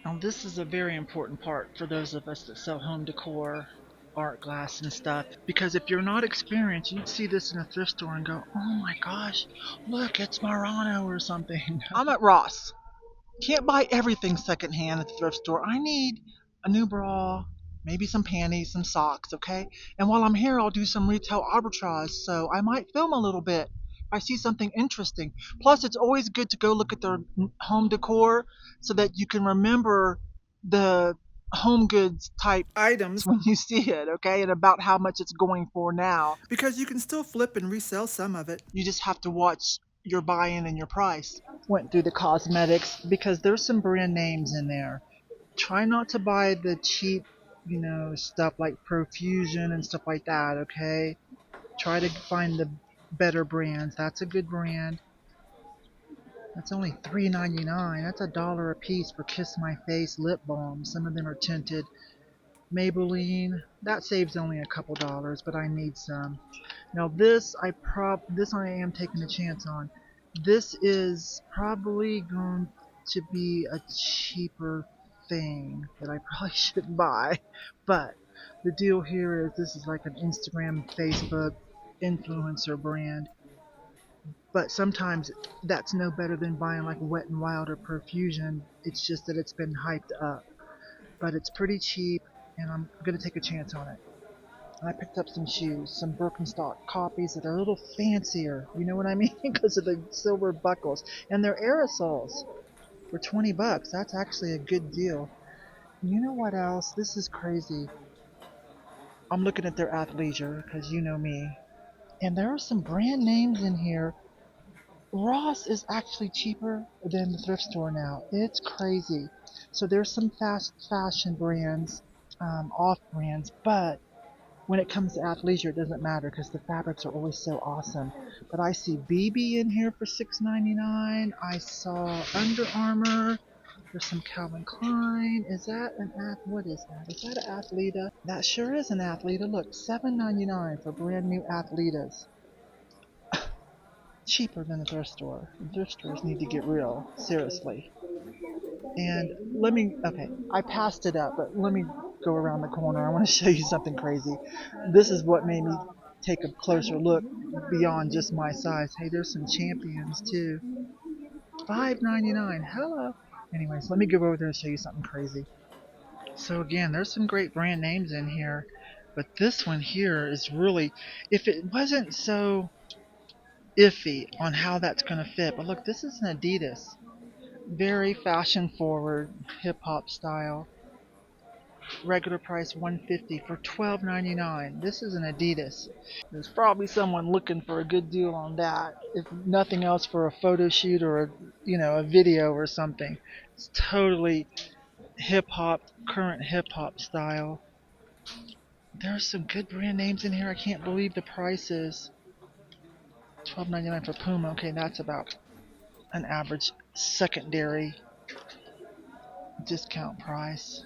Now this is a very important part for those of us that sell home decor, art glass and stuff, because if you're not experienced, you'd see this in a thrift store and go, oh my gosh, look, it's Murano or something. I'm at Ross. Can't buy everything secondhand at the thrift store. I need a new bra, maybe some panties, some socks, okay? And while I'm here, I'll do some retail arbitrage, so I might film a little bit if I see something interesting. Plus, it's always good to go look at their home decor so that you can remember the home goods type items when you see it, okay? And about how much it's going for now. Because you can still flip and resell some of it. You just have to watch your buy-in and your price. Went through the cosmetics because there's some brand names in there. Try not to buy the cheap, stuff like Profusion and stuff like that, okay? Try to find the better brands. That's a good brand. That's only $3.99. That's $1 a piece for Kiss My Face lip balm. Some of them are tinted. Maybelline, that saves only a couple dollars, but I need some. Now this I am taking a chance on. This is probably going to be a cheaper thing that I probably shouldn't buy, but the deal here is this is like an Instagram, Facebook influencer brand. But sometimes that's no better than buying like Wet n Wild or Profusion. It's just that it's been hyped up. But it's pretty cheap, and I'm going to take a chance on it. And I picked up some shoes, some Birkenstock copies that are a little fancier, you know what I mean? Because of the silver buckles. And they're aerosols for 20 bucks. That's actually a good deal. You know what else? This is crazy. I'm looking at their athleisure, because you know me. And there are some brand names in here. Ross is actually cheaper than the thrift store now. It's crazy. So there's some fast fashion brands, off brands, but when it comes to athleisure, it doesn't matter because the fabrics are always so awesome. But I see BB in here for $6.99. I saw Under Armour. There's some Calvin Klein. Is that what is that? Is that an Athleta? That sure is an Athleta. Look, $7.99 for brand new Athletas. Cheaper than the thrift store. Thrift stores need to get real, seriously. And I passed it up, but let me go around the corner. I want to show you something crazy. This is what made me take a closer look beyond just my size. Hey, there's some Champions too. $5.99. Hello. Anyways, let me go over there and show you something crazy. So again, there's some great brand names in here, but this one here is really, if it wasn't so iffy on how that's going to fit. But look, this is an Adidas. Very fashion forward, hip hop style. Regular price $150 for $12.99. This is an Adidas. There's probably someone looking for a good deal on that. If nothing else, for a photo shoot or a video or something. It's totally hip hop, current hip hop style. There's some good brand names in here. I can't believe the prices. $12.99 for Puma. Okay, that's about an average secondary discount price.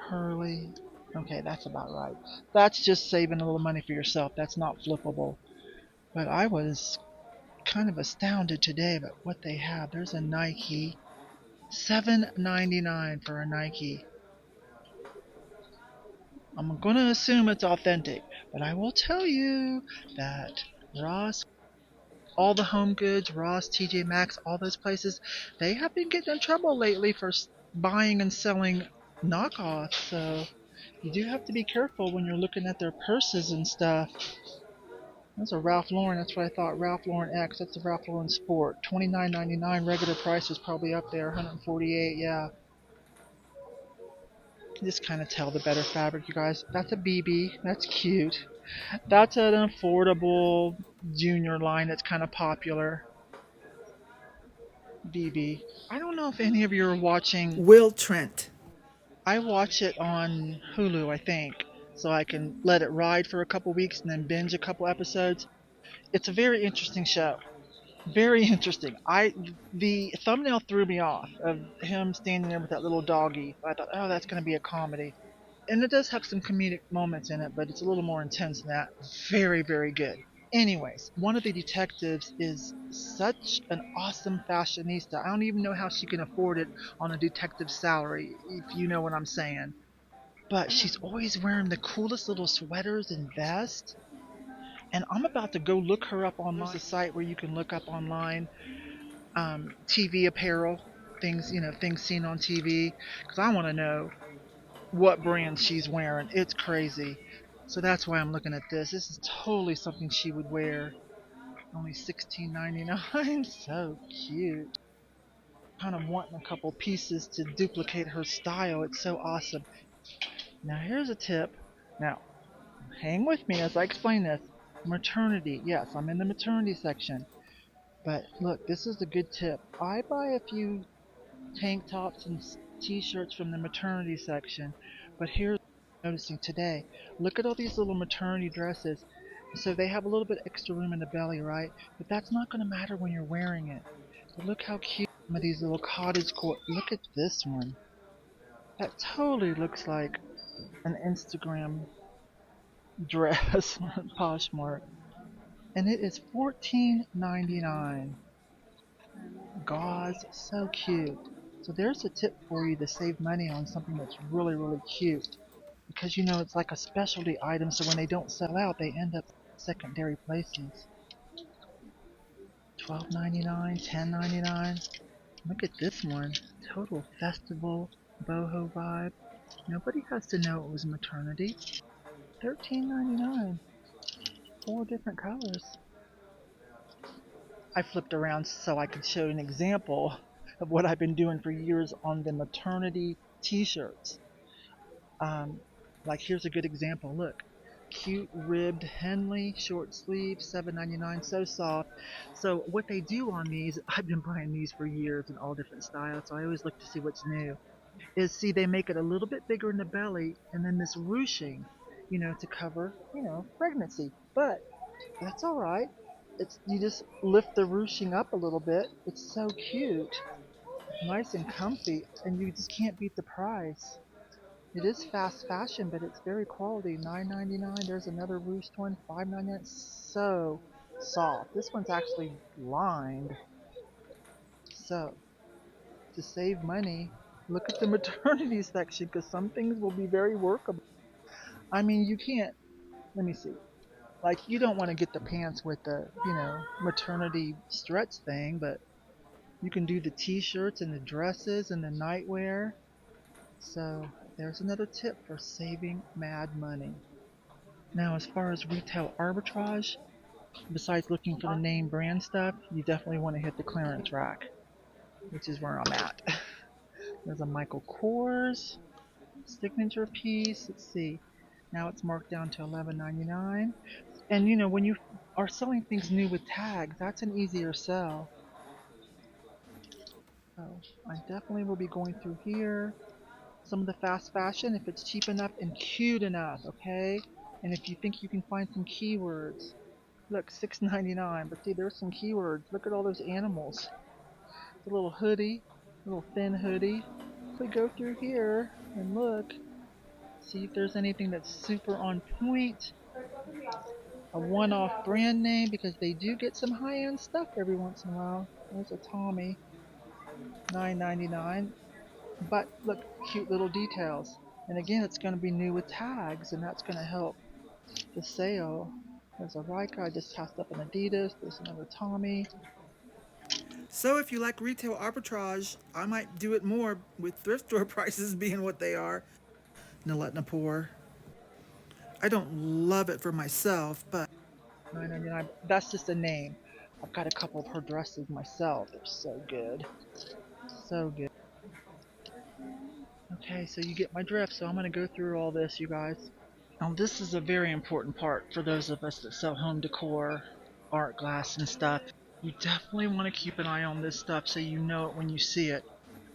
Hurley. Okay, that's about right. That's just saving a little money for yourself. That's not flippable. But I was kind of astounded today about what they have. There's a Nike. $7.99 for a Nike. I'm going to assume it's authentic, but I will tell you that Ross, all the home goods, Ross, TJ Maxx, all those places, they have been getting in trouble lately for buying and selling knockoffs. So you do have to be careful when you're looking at their purses and stuff. That's a Ralph Lauren. That's what I thought. Ralph Lauren X. That's a Ralph Lauren Sport. $29.99. Regular price is probably up there. $148. Yeah. You can just kind of tell the better fabric, you guys. That's a BB. That's cute. That's an affordable junior line that's kind of popular. BB. I don't know if any of you are watching Will Trent. I watch it on Hulu, I think, so I can let it ride for a couple weeks and then binge a couple episodes. It's a very interesting show. Very interesting. The thumbnail threw me off of him standing there with that little doggy. I thought, oh, that's going to be a comedy. And it does have some comedic moments in it, but it's a little more intense than that. Very, very good. Anyways, one of the detectives is such an awesome fashionista. I don't even know how she can afford it on a detective's salary, if you know what I'm saying. But she's always wearing the coolest little sweaters and vests. And I'm about to go look her up online. There's a site where you can look up online TV apparel, things, things seen on TV. Because I want to know what brand she's wearing. It's crazy. So that's why I'm looking at this. This is totally something she would wear. Only $16.99. So cute. Kind of wanting a couple pieces to duplicate her style. It's so awesome. Now here's a tip. Now, hang with me as I explain this. Maternity. Yes, I'm in the maternity section. But look, this is a good tip. I buy a few tank tops and t-shirts from the maternity section. But here's what I'm noticing today. Look at all these little maternity dresses. So they have a little bit extra room in the belly, right? But that's not going to matter when you're wearing it. But look how cute some of these little cottagecore. Look at this one. That totally looks like an Instagram dress, Poshmark. And it is $14.99. Gauze, so cute. So there's a tip for you to save money on something that's really, really cute. Because it's like a specialty item, so when they don't sell out, they end up secondary places. $12.99, $10.99. Look at this one. Total festival, boho vibe. Nobody has to know it was maternity. $13.99. 4 different colors. I flipped around so I could show an example of what I've been doing for years on the maternity t-shirts. Like here's a good example. Look, cute ribbed Henley short sleeve, $7.99, so soft. So what they do on these, I've been buying these for years in all different styles, so I always look to see what's new. See, they make it a little bit bigger in the belly, and then this ruching, to cover, pregnancy. But that's all right. You just lift the ruching up a little bit. It's so cute, nice and comfy, and you just can't beat the price. It is fast fashion, but it's very quality. $9.99. There's another ruched one, $5.99. So soft. This one's actually lined. So to save money, look at the maternity section because some things will be very workable. I mean, you can't. Let me see. Like you don't want to get the pants with the maternity stretch thing, but you can do the t-shirts and the dresses and the nightwear. So there's another tip for saving mad money. Now as far as retail arbitrage, besides looking for the name brand stuff, you definitely want to hit the clearance rack, which is where I'm at. There's a Michael Kors signature piece. Let's see. Now it's marked down to $11.99. And when you are selling things new with tags, that's an easier sell. So I definitely will be going through here. Some of the fast fashion, if it's cheap enough and cute enough, okay? And if you think you can find some keywords. Look, $6.99, but see, there's some keywords. Look at all those animals. The little hoodie, little thin hoodie. If we go through here and look, see if there's anything that's super on point. A one-off brand name, because they do get some high-end stuff every once in a while. There's a Tommy, $9.99. But look, cute little details. And again, it's going to be new with tags, and that's going to help the sale. There's a Rika, I just passed up an Adidas. There's another Tommy. So if you like retail arbitrage, I might do it more with thrift store prices being what they are. Napur. I don't love it for myself, but $9.99. That's just a name. I've got a couple of her dresses myself. They're so good. So good. Okay, so you get my drift, so I'm going to go through all this, you guys. Now, this is a very important part for those of us that sell home decor, art glass, and stuff. You definitely want to keep an eye on this stuff so you know it when you see it.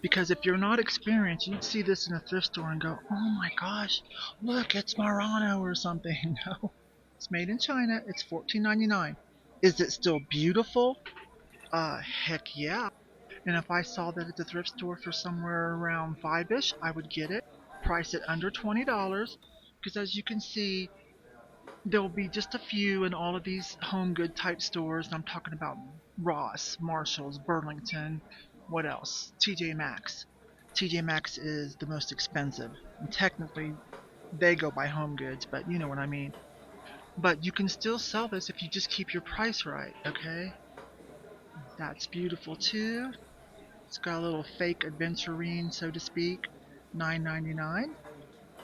Because if you're not experienced, you'd see this in a thrift store and go, oh my gosh, look, it's Murano or something. No, it's made in China. It's $14.99. Is it still beautiful? Heck yeah. And if I saw that at the thrift store for somewhere around 5-ish, I would get it. Price it under $20. Because as you can see, There'll be just a few in all of these home good type stores. I'm talking about Ross, Marshalls, Burlington, what else? TJ Maxx. TJ Maxx is the most expensive. And technically, they go by home goods, but you know what I mean. But you can still sell this if you just keep your price right, okay? That's beautiful too. It's got a little fake adventurine, so to speak. $9.99.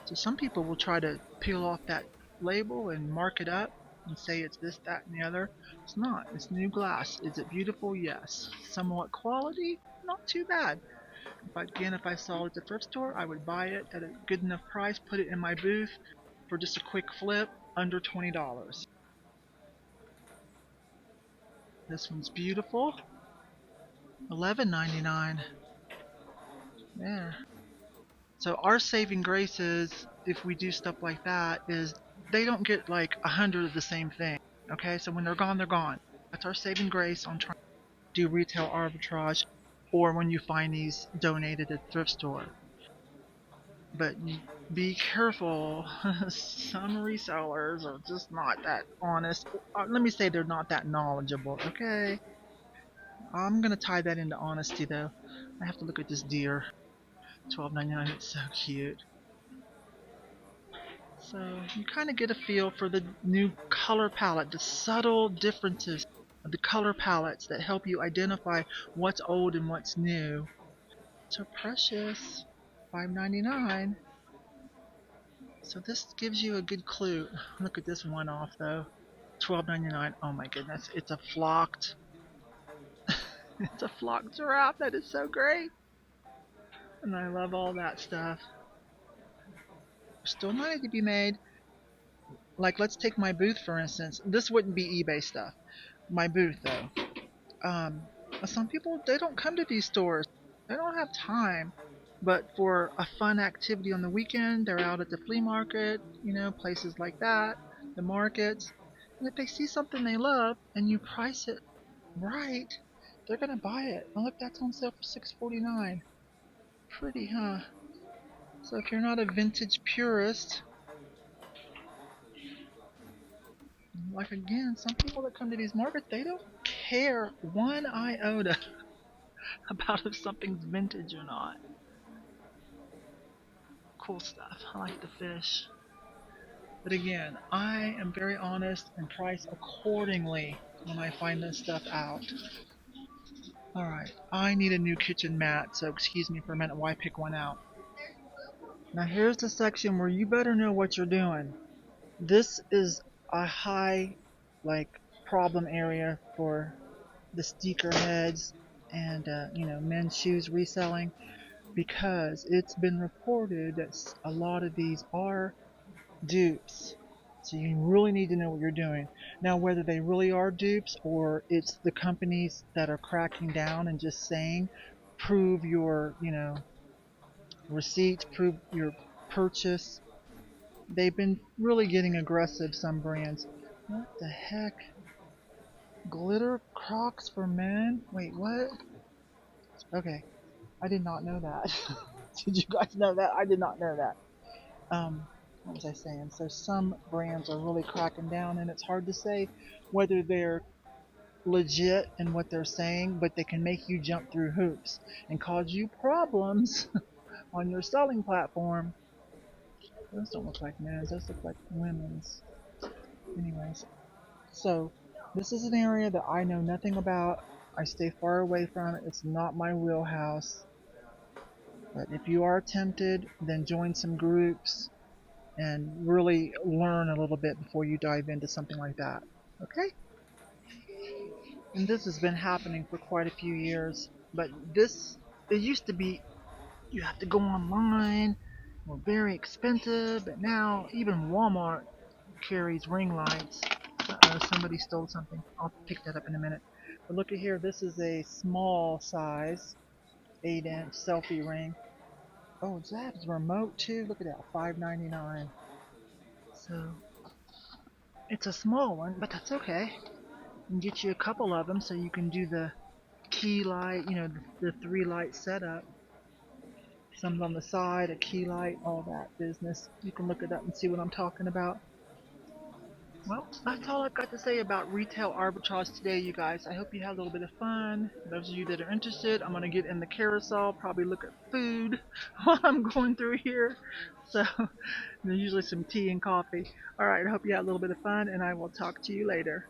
So some people will try to peel off that label and mark it up and say it's this, that, and the other. It's not. It's new glass. Is it beautiful? Yes. Somewhat quality? Not too bad. But again, if I saw it at the thrift store, I would buy it at a good enough price, put it in my booth for just a quick flip, under $20. This one's beautiful. $11.99. There. So our saving grace is, if we do stuff like that, is they don't get like 100 of the same thing. Okay, so when they're gone, they're gone. That's our saving grace on trying to do retail arbitrage, or when you find these donated at thrift store. But be careful. Some resellers are just not that honest. Let me say they're not that knowledgeable. Okay, I'm gonna tie that into honesty though. I have to look at this deer. $12.99. It's so cute. So you kind of get a feel for the new color palette, the subtle differences of the color palettes that help you identify what's old and what's new. So precious. $5.99. So this gives you a good clue. Look at this one off though. $12.99. Oh my goodness. It's a flocked. It's a flocked giraffe. That is so great. And I love all that stuff. Still money to be made. Like, let's take my booth for instance. This wouldn't be eBay stuff. My booth though. Some people, they don't come to these stores. They don't have time. But for a fun activity on the weekend, they're out at the flea market, you know, places like that, the markets. And if they see something they love and you price it right, they're gonna buy it. Oh, look, that's on sale for $6.49. Pretty, huh? So if you're not a vintage purist, like again, some people that come to these markets, they don't care one iota about if something's vintage or not. Cool stuff. I like the fish. But again, I am very honest and price accordingly when I find this stuff out. Alright, I need a new kitchen mat, so excuse me for a minute while I pick one out. Now here's the section where you better know what you're doing. This is a high, like, problem area for the sneaker heads and, men's shoes reselling, because it's been reported that a lot of these are dupes. So you really need to know what you're doing. Now, whether they really are dupes or it's the companies that are cracking down and just saying, prove your, receipt, prove your purchase. They've been really getting aggressive, some brands. What the heck? Glitter Crocs for men? Wait, what? Okay, I did not know that. Did you guys know that? I did not know that. What was I saying? So some brands are really cracking down, and it's hard to say whether they're legit in what they're saying, but they can make you jump through hoops and cause you problems on your selling platform. Those don't look like men's, those look like women's. Anyways, so this is an area that I know nothing about. I stay far away from it. It's not my wheelhouse. But if you are tempted, then join some groups and really learn a little bit before you dive into something like that. Okay? And this has been happening for quite a few years. But it used to be, you have to go online, were very expensive, but now even Walmart carries ring lights. Uh-oh, somebody stole something. I'll pick that up in a minute. But look at here, this is a small size, 8-inch selfie ring. Oh, that's remote too. Look at that, $5.99. So it's a small one, but that's okay. You can get you a couple of them so you can do the key light, the 3-light setup. Some on the side, a key light, all that business. You can look it up and see what I'm talking about. Well, that's all I've got to say about retail arbitrage today, you guys. I hope you had a little bit of fun. Those of you that are interested, I'm going to get in the carousel, probably look at food while I'm going through here. So, there's usually some tea and coffee. All right, I hope you had a little bit of fun, and I will talk to you later.